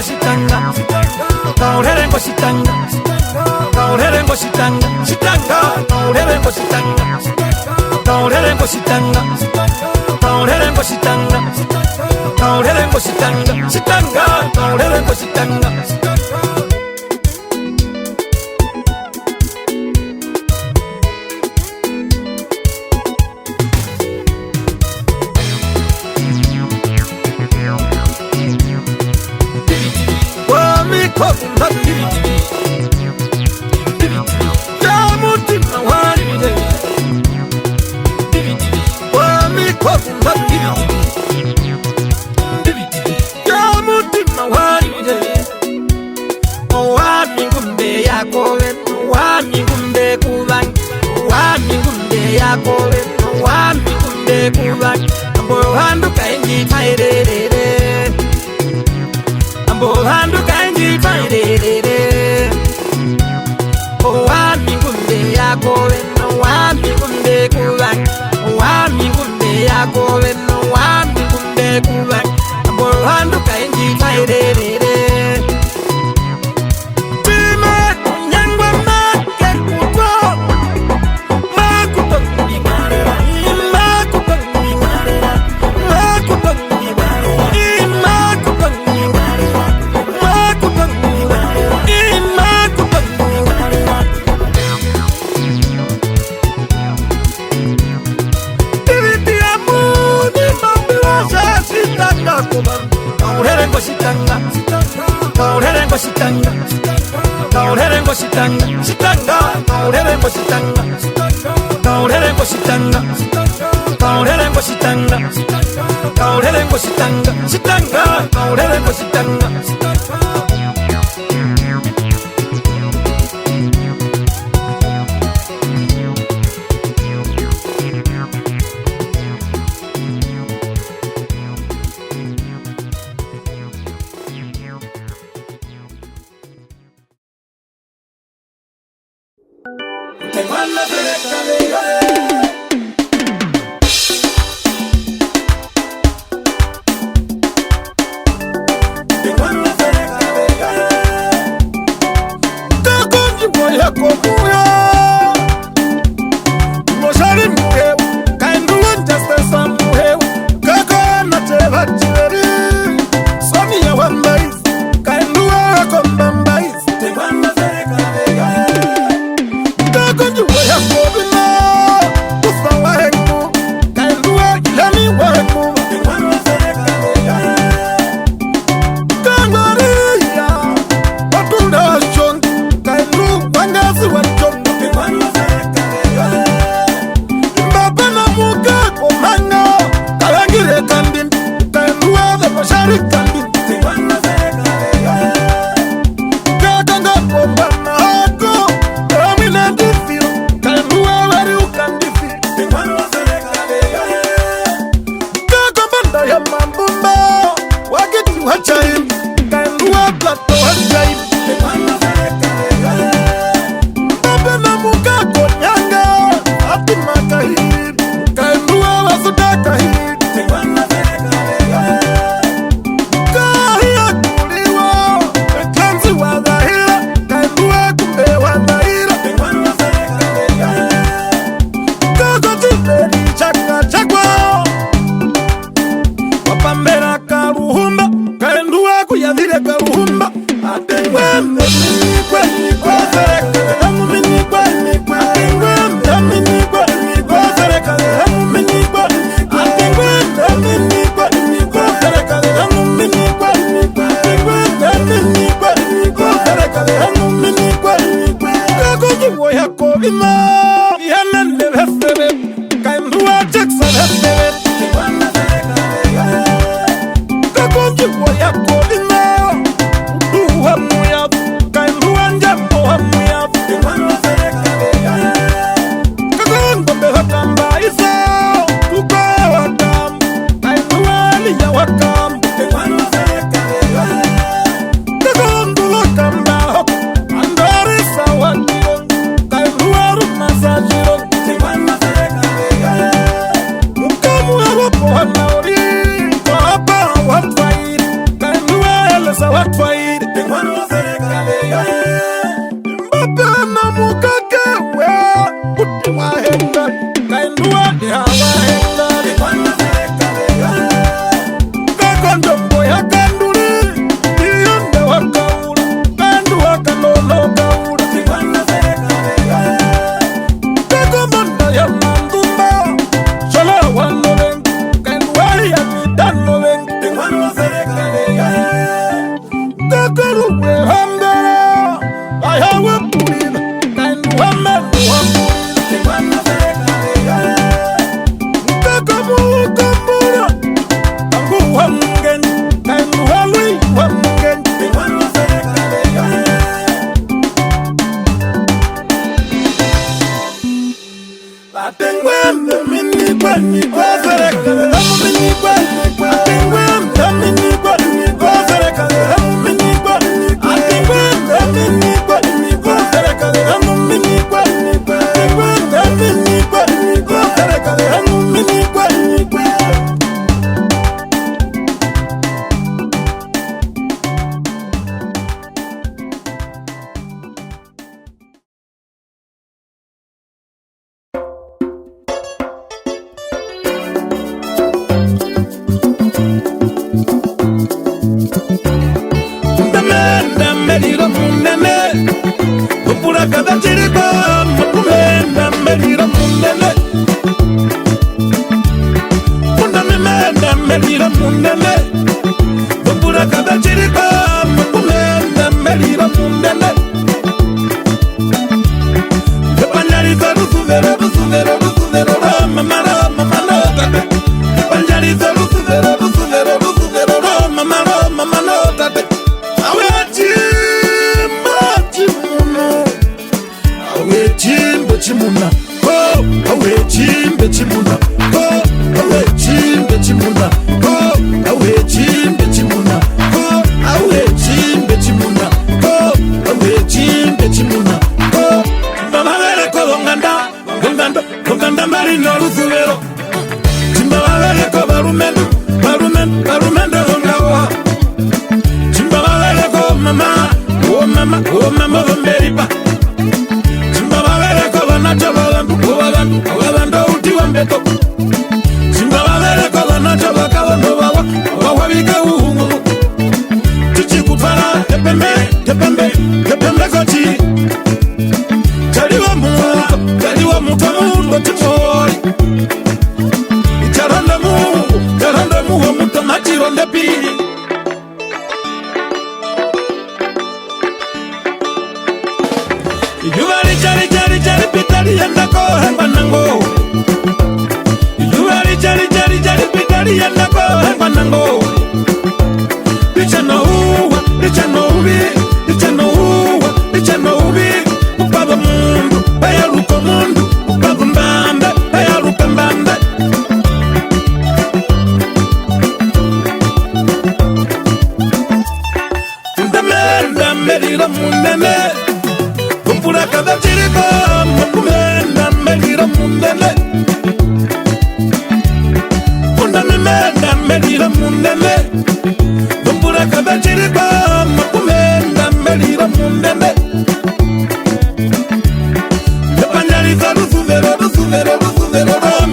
shitanga, kaurerengo shitanga, kaurerengo shitanga, shitanga, kaurerengo shitanga, kaurerengo shitanga, kaurerengo shitanga, kaurerengo shitanga, shitanga, kaurerengo shitanga. Tengwano serikali Mbapana mukakewe Kutima henga Kaindua ni hawa henga Tengwano serikali Kakondombo ya kanduli Iyonde wakaula Kaindua kanono kaula Tengwano serikali Kakomanda ya mandumba Shola wano wengi Kaindua ya mitano wengi Tengwano serikali Kakaruwe hambera Ayawe purina Kaindua menu wamburi Tengwano serikali Kakamu kambura Kangu wamgen Kaindua lui wamgen Tengwano serikali Atengwende mini kwani kwa serikali Hamu mini kwani Atengwende mini kwani kwa serikali Hamu mini kwani Atengwende mini kwani kwa serikali Hamu mini kwani Atengwende mini kwani kwa serikali Hamu mini kwani Melira munene Kupura kada chiriba Mukumenda melira munene Kunda mimenda melira munene Kupura kada chiriba Mukumenda melira munene Kepanyariza rusuvero rusuvero rusuvero Ramamara mamano tate Kepanyariza rusuvero rusuvero rusuvero Ramamara mamano tate Chimuna, oh, awe chimbe chimuna, oh, awe chimbe chimuna, oh, awe chimbe chimuna, oh, awe chimbe chimuna, oh, awe chimbe chimuna, oh, Chimbabale ko gonganda marino rusuvero, Chimbabale ko barumendo hongawa, Chimbabale ko mama, oh mama vamberipa. Wabandu utiwa mbeto Simba wabele kwa wanacho wakawano wawa Wawabika uungu Tuchikutwala tepembe kochi Chaliwa muta mungo tipori Charonda muho muta machironde pili Yuvari chari pitari yanda ko hembanango Yuvari chari pitari yanda ko hembanango Licha no ubi Upaba mundu, bayaruko mundu Upaba mbambe, bayaruka mbambe Fundamenda melira munene Kumpura kada chiriba Mukumenda melira munene Fundamenda melira munene Kumpura kada chiriba Mukumenda melira munene Kepanyariza rusuvero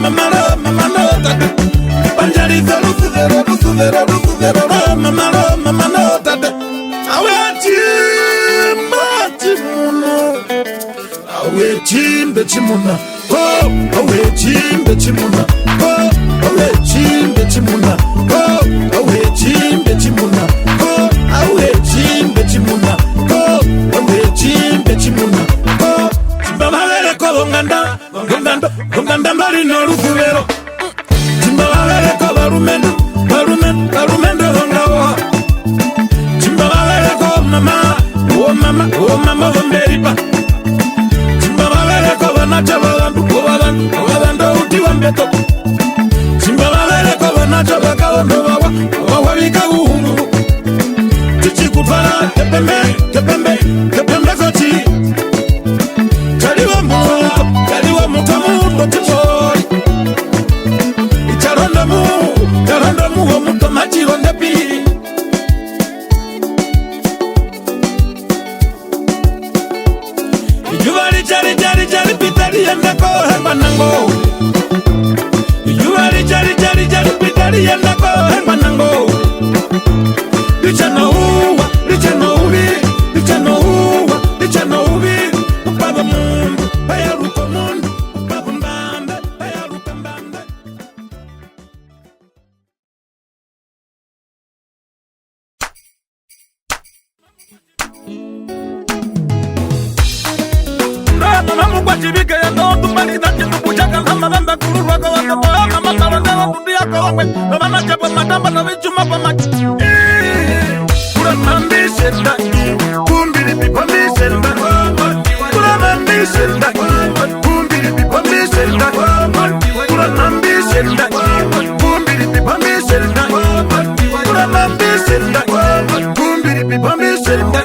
Mamano tate Kepanyariza rusuvero Mamano tate Awe chimbe chimuna, oh, awe chimbe chimuna, oh, awe chimbe chimuna, oh, awe chimbe chimuna, oh, awe chimbe chimuna, oh, awe chimbe chimuna, oh, Chimbabale ko gonganda marino rusuvero, Chimbabale ko barumendo hongawa, Chimbabale ko mama, oh mama vamberipa. Wabandu utiwa mbeto Simba wabele kwa wanacho wakaondo wawabika uungu Tuchikutwala tepembe kochi Chaliwa muta mundo tipori Charonda muho muta machironde pili yenda ko hermanango yuari jari jari jari pitari yenda ko hermanango lichana uwa lichana ubi lichana uwa lichana ubi baba mundu bayaruko mundu baba mbambe bayaruka mbambe Mama kwa chibike ya no tumbali dati nubuchaka mama bamba kururwa kwa wakapa mama maranda wa kudia kwa wakwe mama chapa matamba na vichuma pa maki kura mambi senda kumbiri pipa mi senda kura mambi senda kumbiri pipa mi senda kura mambi senda kumbiri pipa mi senda kura mambi senda kumbiri pipa mi senda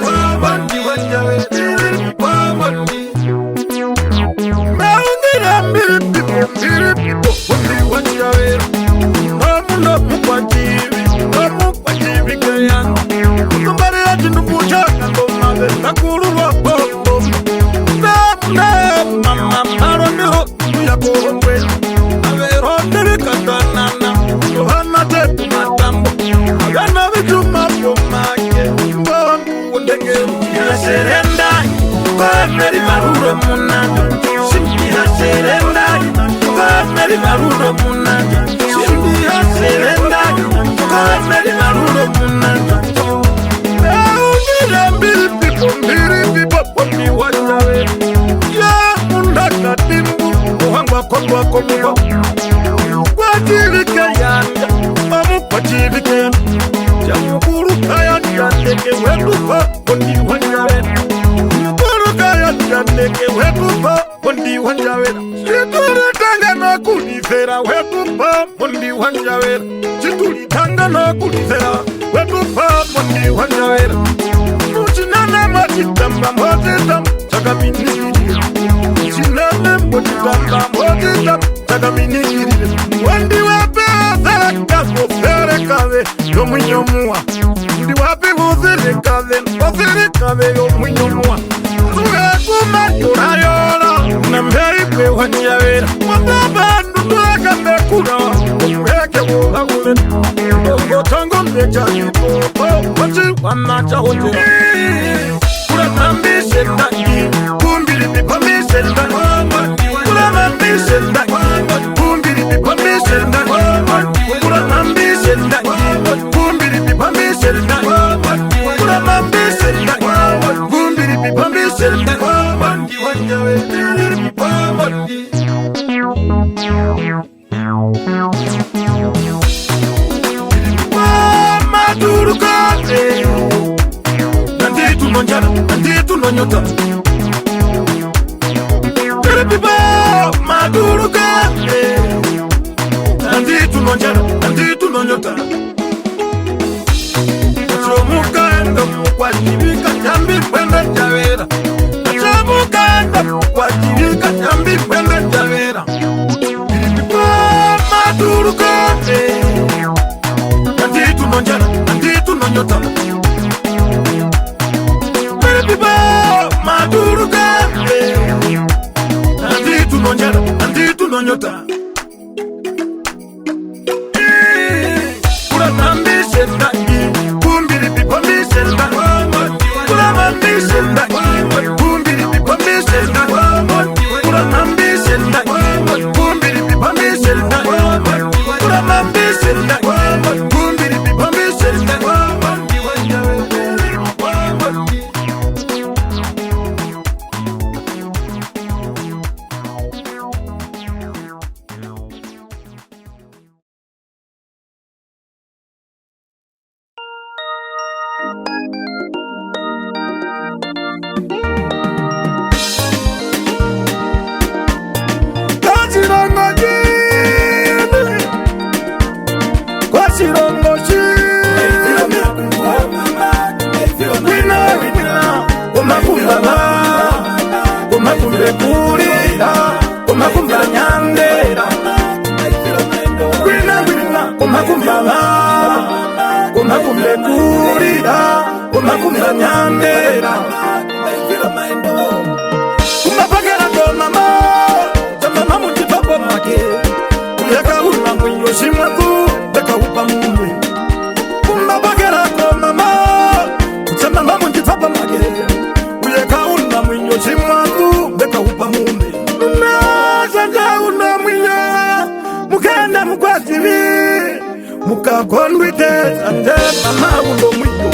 mukakondwite ande mama undo mwiyo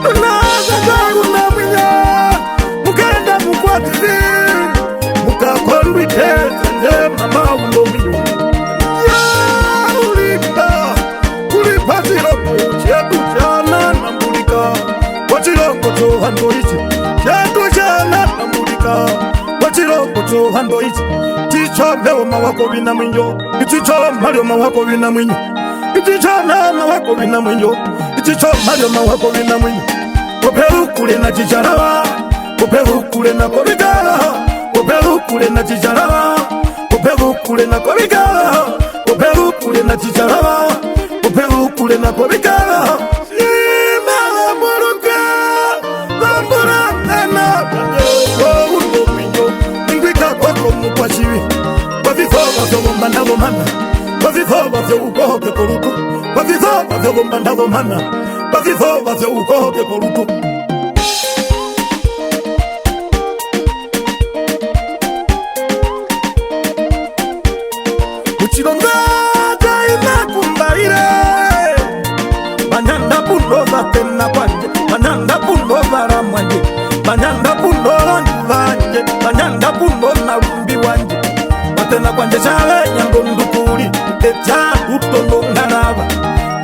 unaza na mwiyo mukenda mukwatiri mukakondwite ande mama undo mwiyo ya ulipa chilongo chetu chana nambulika kwa chilongo chohando ichi chetu chana nambulika kwa chilongo chohando ichi chicho leo mawako vina mwinyo chicho malio mawako vina mwinyo chicho mawako vina mwinyo chicho malio mawako vina mwinyo koperu kule na chicharawa koperu kule na kobigala koperu kule na chicharawa koperu kule na kobigala koperu kule na chicharawa koperu kule na kobigala imala moroka bambura na undo mwinyo ingwika kwako mupashiwi Wavivoba vyo gomba navo mana Wavivoba vyo ukohoke poruto Wavivoba vyo gomba navo mana Wavivoba vyo ukohoke poruto Uchilongaga inakumbaire Banyanda puno vatena kwanje Banyanda puno varamwanje Banyanda puno vanje Banyanda puno narumbi wanje Batena kwanje chale nyando ndukuri Itecha utondo ngarava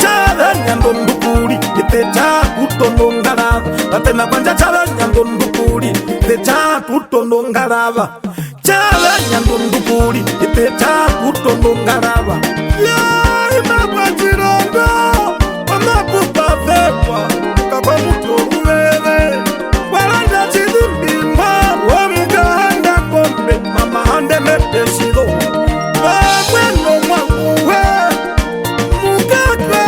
Chale nyando ndukuri Itecha utondo ngarava Batena kwanje chale nyando ndukuri Itecha utondo ngarava Chale nyando ndukuri Itecha utondo ngarava Ya imapa chirongo Wamapupa vekwa Kapa muto uwewe Waranda chidimbimba Wamugahanda kombe Mama hande mepesido Waweno mwakuwe Mugakwe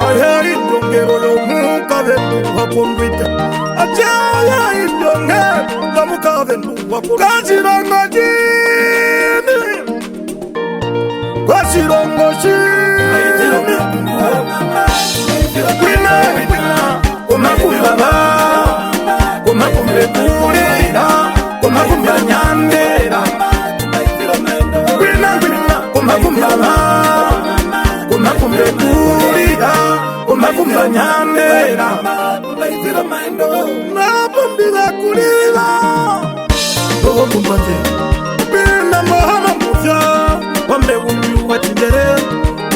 Ayari ndongero yo mukave Wakondwite Achaya indonge Namukave wakondwite Kachirongo jini Kachirongo jini Wina Kumakumbaba Kumakumbe kurira Kumakumba nyandera Wina Kumakumbaba Kumakumbe kurira Kumakumba nyandera Napumbila kurira Toho kumbanje Bina mohama mufya Wambe umyu wa chindere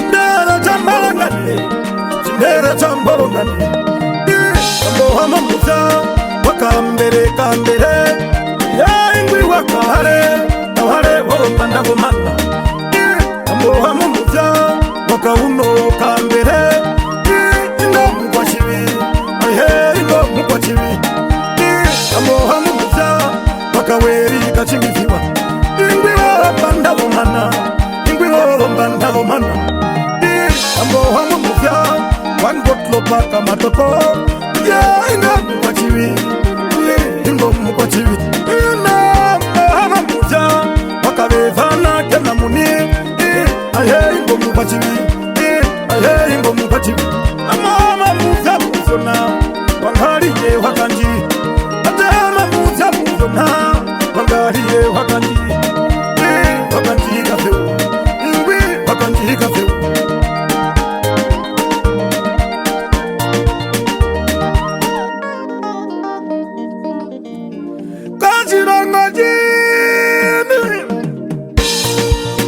Ndera chambalangane Chindera chambalangane Mohama mufya Wakambere kambere Ya ingwi wakahare Naware wogomba ndagomana Mohama mufya Wakauno kambere Ingo mukwa chivi Ahe ingo mukwa chivi Mohama mufya Wakaweri kachingiziwa Ingwi wogomba ndagomana Ingwi wogomba ndagomana Mohama mufya Wangotlo paka matoko Ya ingo mukwa chivi Ingo mukwa chivi Mohama mufya Wakavevana kena muni Ahe ingo mukwa chivi Ahe ingo mukwa chivi Mohama mufya mufyona Wangariye wakanji Atema mufya mufyona Wangariye wakanji Wakanji kafeu Ingwi wakanji kafeu Kachirongo jini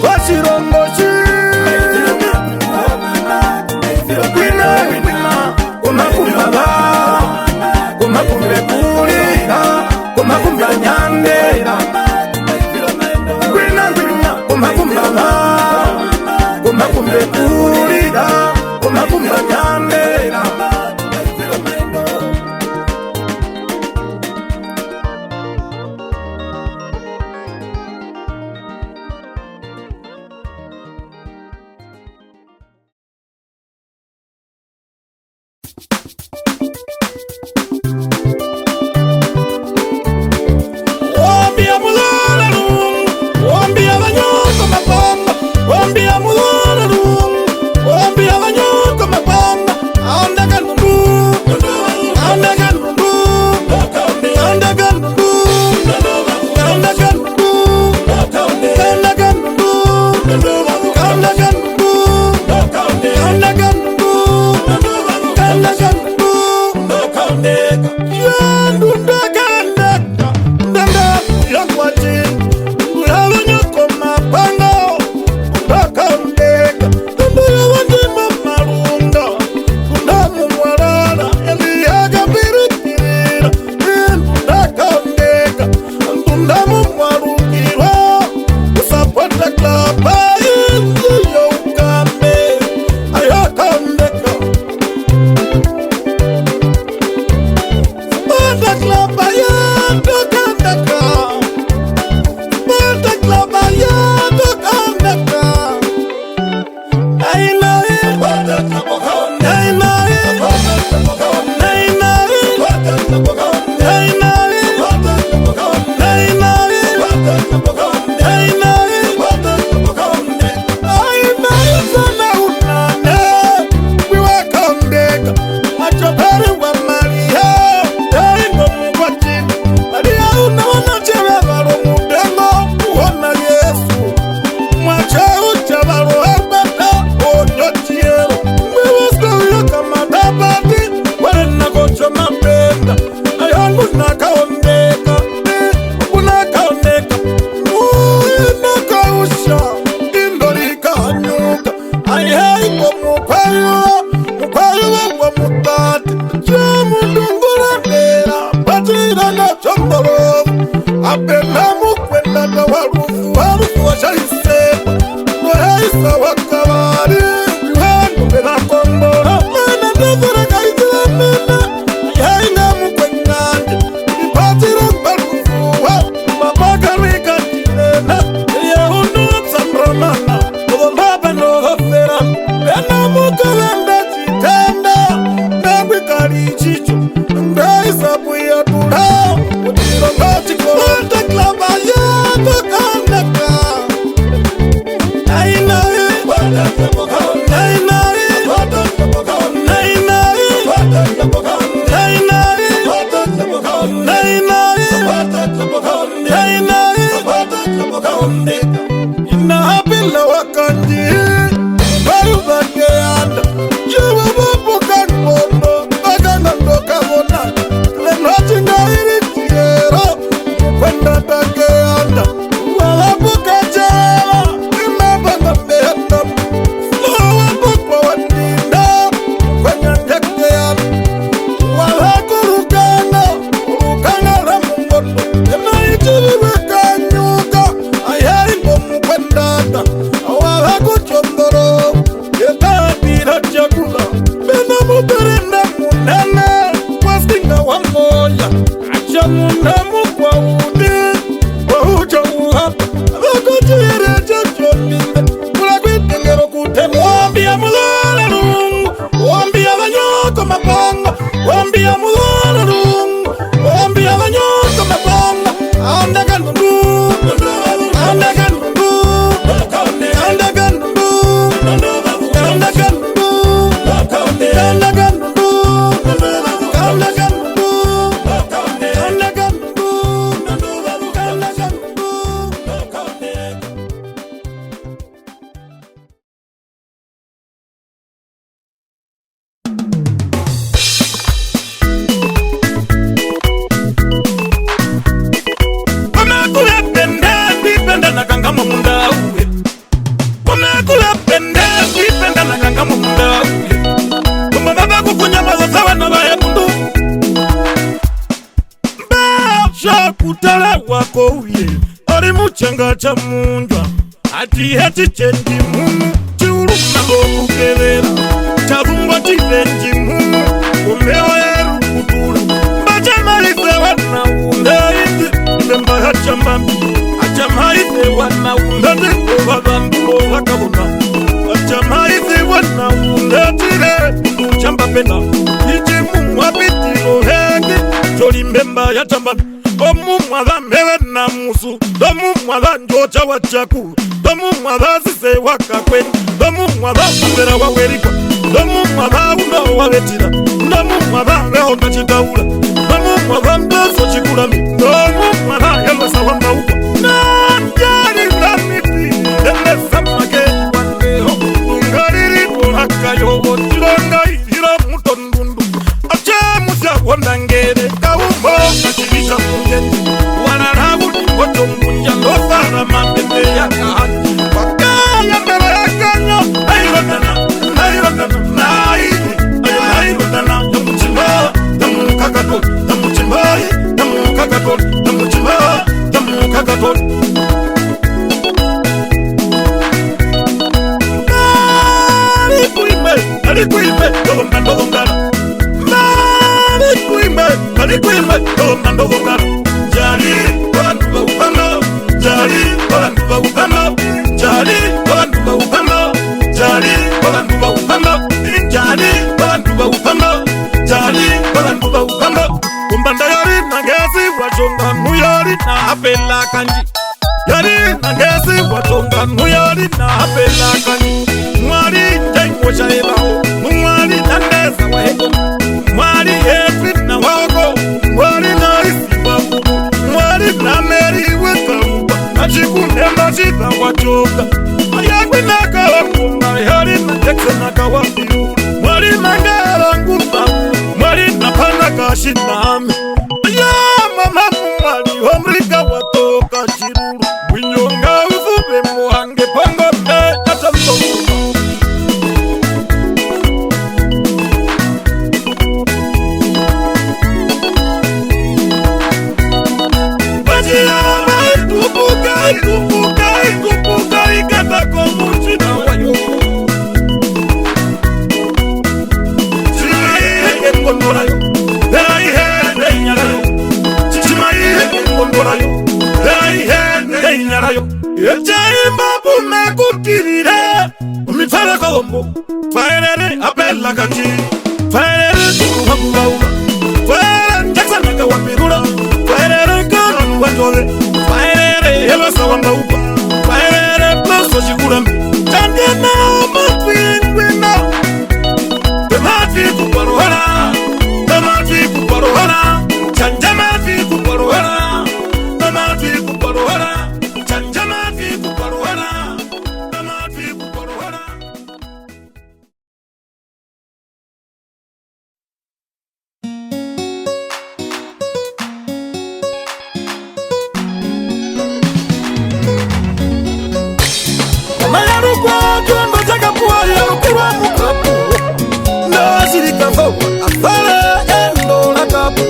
Kachirongo jini Wina Kumakumbaba Kumakumbe kurira Kumakumba nyandera Wina Kumakumbaba Kumakumbe kurira Kumakumba nyandera Ombia mulala rum Ombia vanyoko mapamba Ombia mulala rum Ombia vanyoko mapamba Aonda kanundu Aonda kanundu Aonda kanundu Aonda kanundu Aonda kanundu Aonda kanundu Aonda kanundu Cha munjwa ati heti chendi mumu chiuruma okukebera chavungwa chivenji mumu umewa eru kutula mbacha maize wana undaidi mbemba hachambambi acha maize wana undadi ovavandu ovakabona acha maize wana undadire uchamba pena iji mumu apitilo henge choli mbemba hachambambi omumwava mbewe na musu domumwava njocha wachaku domumwava sise wakakweni domumwava kubera wawerikwa domumwava uno wavetira domumwava leonda chitaula domumwava mbeso chikulami domumwava yalwesa wambauka nanjari namiti elesa make wandeho ungariri olakayobo tilonga ihira mutondundu ache musya wondangere kawumbo kachirisha mungeni wanarabu nikoto mpunja lofara mambete ya kahani wakaya mbele ya kanyo airotana airotana yamuchimba yamukakatol yamuchimba yamukakatol yamuchimba yamukakatol alikuime yolongana alikuime Omando Bogano, Jali, Olanduba Upano, Jali, Olanduba Upano, Jali, Olanduba Upano, Jali, Olanduba Upano, Jali, Olanduba Upano, Jali, Olanduba Upano. Kumbanda yari nangesi wachonga nuyari na apela kanji. Yari nangesi wachonga nuyari na apela kanji. Mwari njengo shaibao, mwari nandesa waheko, mwari efrit na wako, mwari na isi waku, mwari na meri wekaruba, achikunde machita wachonga. Ayagwi nakawa kumba, yari na tekse nakawa fiu, mwari mangala ngupa, mwari na panda kashinami. Mama mwari omrika watoka chiruru, winyonga ufube muhange pongo me atamtoka. Ikupuka ikata komuchina wayo. Chimaye kondorayo, daihe nyarayo. Chimaye kondorayo, daihe nyarayo. Echaimba bume kukirire, umifara kombo. Faerere apella kachi, faerere kuhabuwa. Faerere Jackson akawapirura, faerere kanu wajole. Faerere hello sawamba upa, faerere plus wajikurambi. Chandiana matwingwina, temati kuparohana, temati kuparohana, chanjamati kuparohana, temati kuparohana, chanjamati kuparohana, temati kuparohana. Mayaru kwa tuando chaka puwa yaru kiwa mukapu. No shirika fopa afare endo la kapu.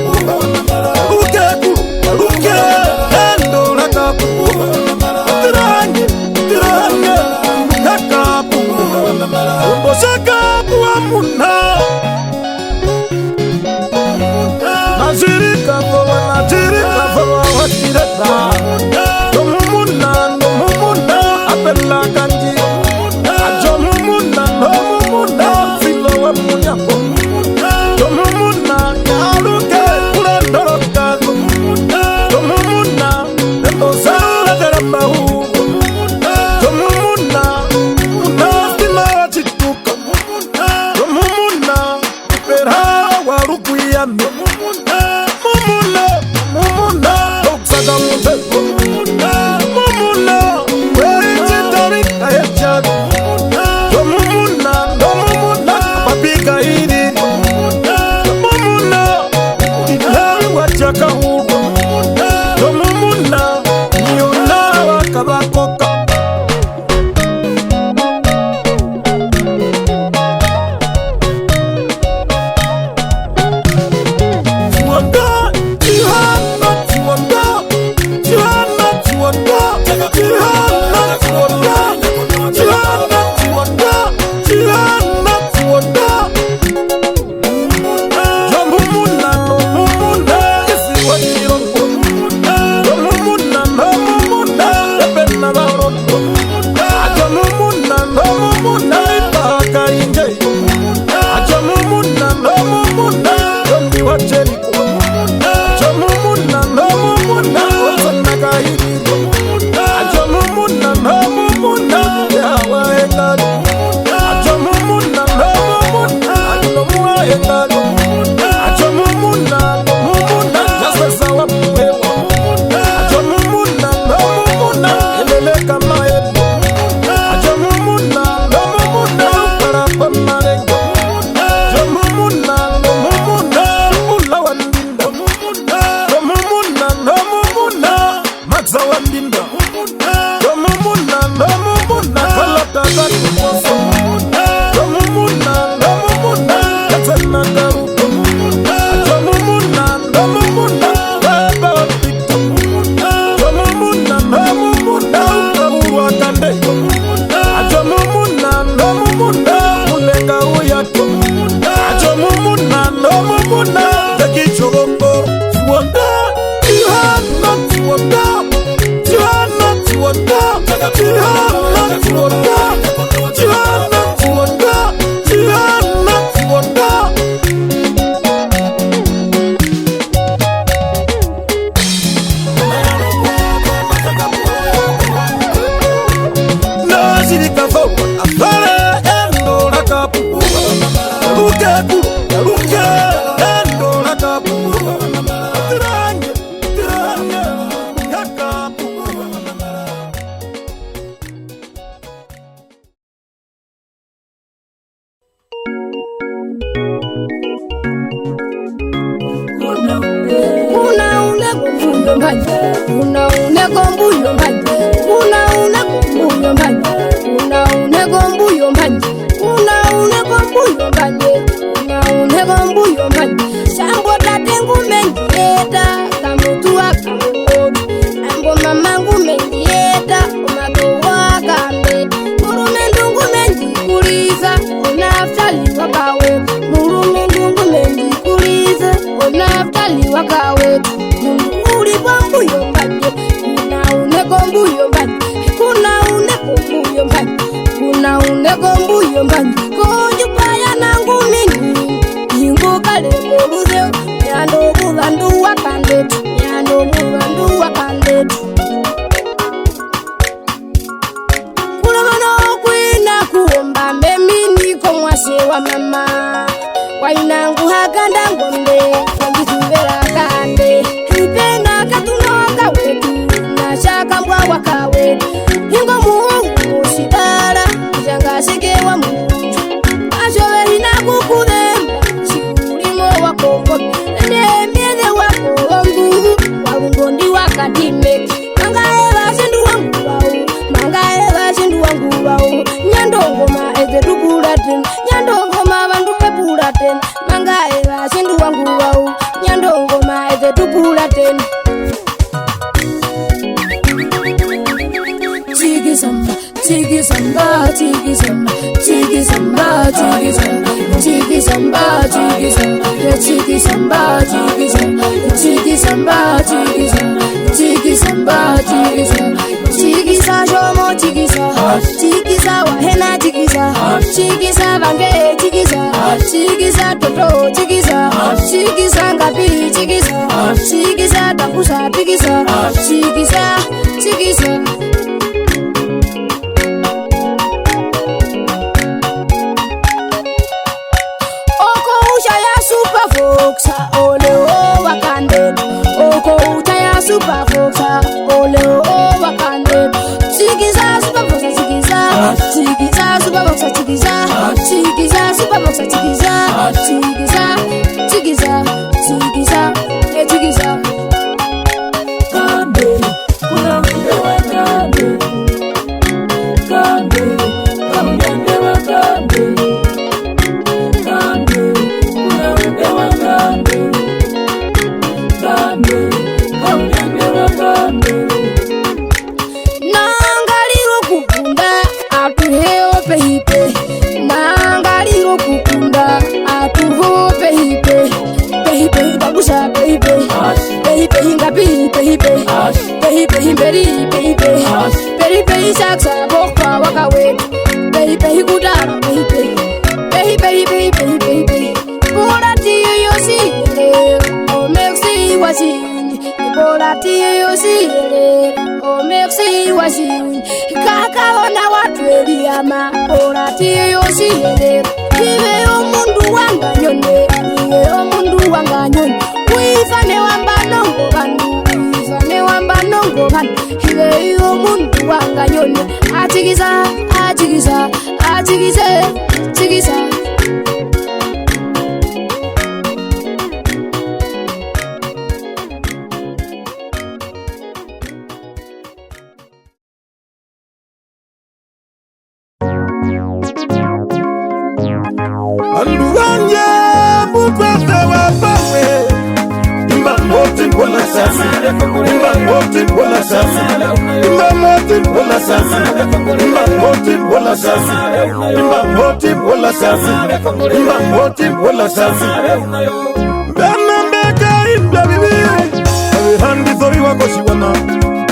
wako shiwana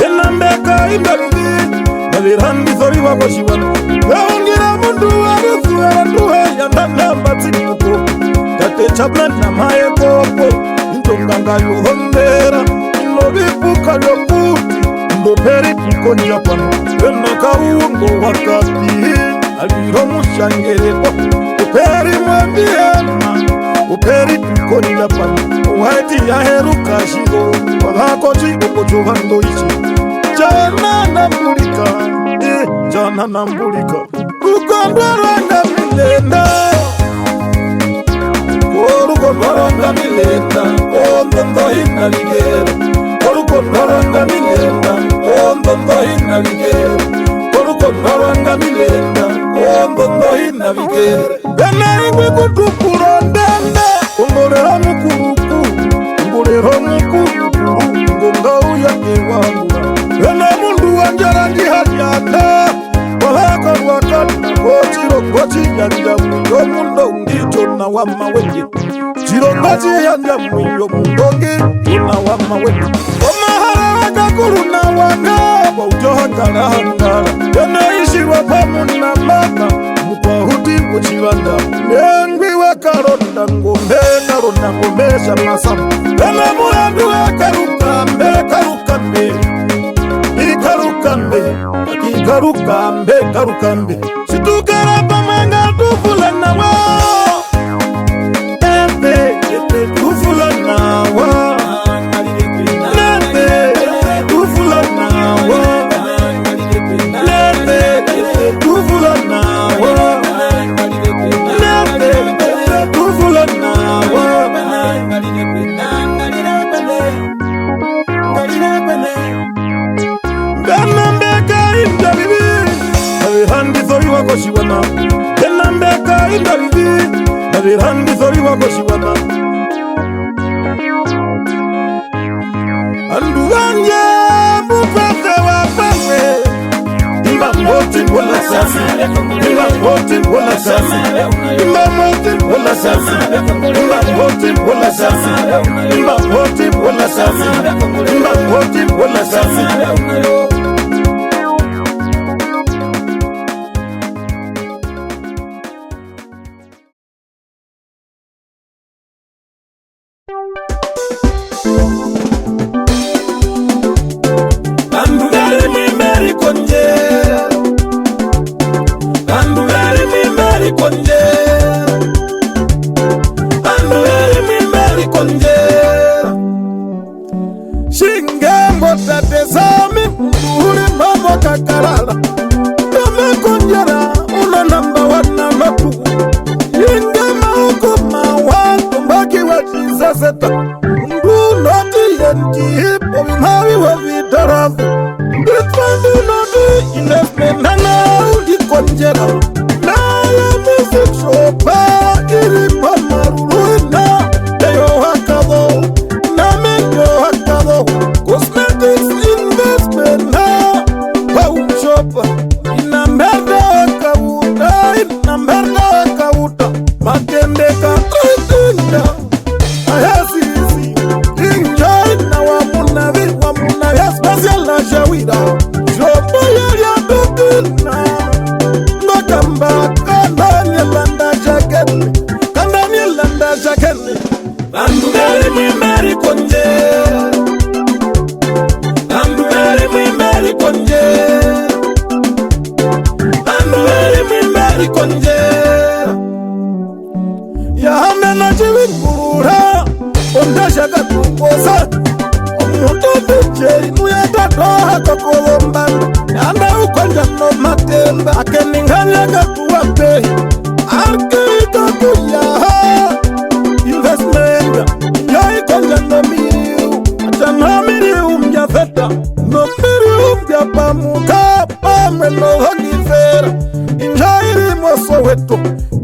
enambeka indalili navirandizo wako shiwana yaungira mundu warusuera nduhe yandanamba tsimuko tate chabna namaye kopo intonganga yuhondera inovipuka lyokuti ndoperi kukonja pano enakaungo wakati aliro mushangereko uperi mwambiena uperi tukonja pano uhaiti yaheruka shiro wavakoti okochuvando ichi jana nambulika rukondwa rwanga milenda rukondwa rwanga milenda ondondo inaligera rukondwa rwanga milenda ondondo inaligera rukondwa rwanga milenda ondondo inaligera benaingwe kutukurondenda ungorera mukuruku ungorera mukurukuru ngongauya ewangura ena mundu wanjarangi haryana wahakarwakana ochirongwa chiyanja mwiyo mundo ngitona wamawenye chirongwa chiyanja mwiyo mundo ngitona wamawenye omahara wakakuruna wanga waujohakarahangara yanaishirwa pamuna mama mukwahuti muchivanda nengwi wakaronda ngombe karonda ngombesha masamu ena murandu wakarukambe karukambe karukambe situkara pamanga tufulana wa tufulana wa tufulana wa tufulana wa tufulana wa wako shiwana enambeka indalili navirandizori wako shiwana andu vanje mupate wapamwe imbamoti wala sasa imbamoti wala sasa imbamoti wala sasa imbamoti wala sasa imbamoti wala sasa imbamoti wala sasa Shingembo tatezami uri mamo kakarala Dame konjera una namba wana matu Ingema uko mawatu mbaki wachiza seta Ndu noti yenji hipo vimawi wa vitarafu Bitwandu noti inesmenana udi konjera Naya music shopa iri pamarurina Deyo hakado Cosmetics investment na Paum shop Ina merda kavuta Makende katrinda Ayasisi Enjoy na wamunavi Special na shawida Shopo ya dukina Ngokamba Kandani landa jakeni Bandugari mwimeri konje Yahamena chivikurura Ondasha katukosa Omuto bujeri Nuyata doha kakolomba Yanda ukonja no matemba Akeninganya katuwa pehi Arkita kuyaha Investment Yoi konja no miu Achana miriu mjafeta No miriu mjapamuka Pamwe no honifera Injairi mwaso wetu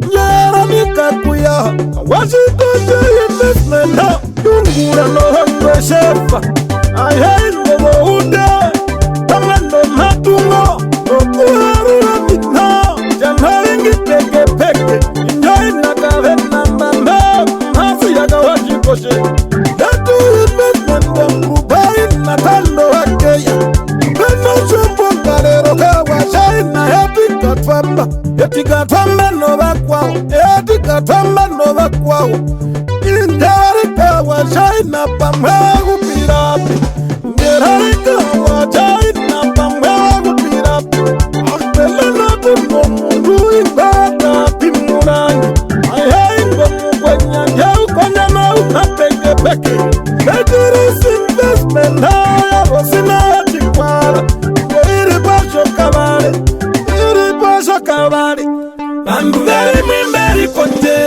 Nyera nikakuya Washitoje investment Yungura no hangwe shefa Ayai no ude Tamando matungo No kuharura mitna Janharingi peke peke Injoi nakavena mamba Mafi yaga wajikoshe Datu investment Rubai natal famba no bakwao indarika wa shaina pamwe upirapi ndarika wa shaina pamwe upirapi akela na kuno mundu ibada pimurani ayai ngomu kwenya njau kwenya na unapeke peke Mediri investment haya rosina chikwara iri basho kabare Amberi mimberi kote